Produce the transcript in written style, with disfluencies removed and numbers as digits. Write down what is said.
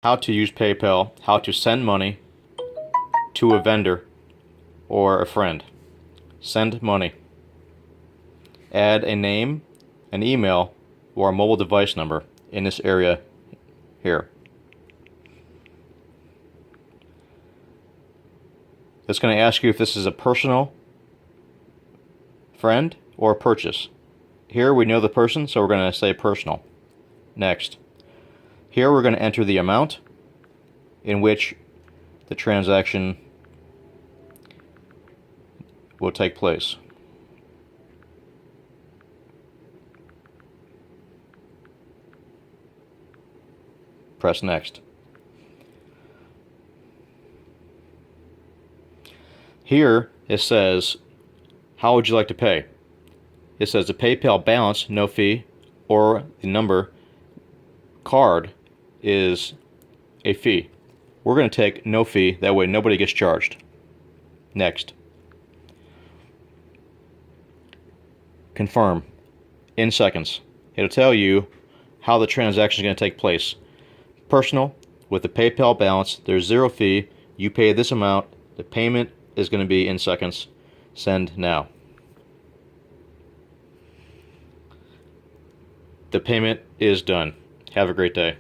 How to use PayPal, how to send money to a vendor or a friend. Send money. Add a name, an email, or a mobile device number in this area here. It's going to ask you if this is a personal friend or a purchase. Here we know the person, so we're going to say personal. Next. Here we're going to enter the amount in which the transaction will take place. Press next. Here it says, how would you like to pay? It says the PayPal balance, no fee, or the number card is a fee. We're going to take no fee, that way nobody gets charged. Next. Confirm in seconds. It'll tell you how the transaction is going to take place. Personal, with the PayPal balance, there's zero fee. You pay this amount. The payment is going to be in seconds. Send now. The payment is done. Have a great day.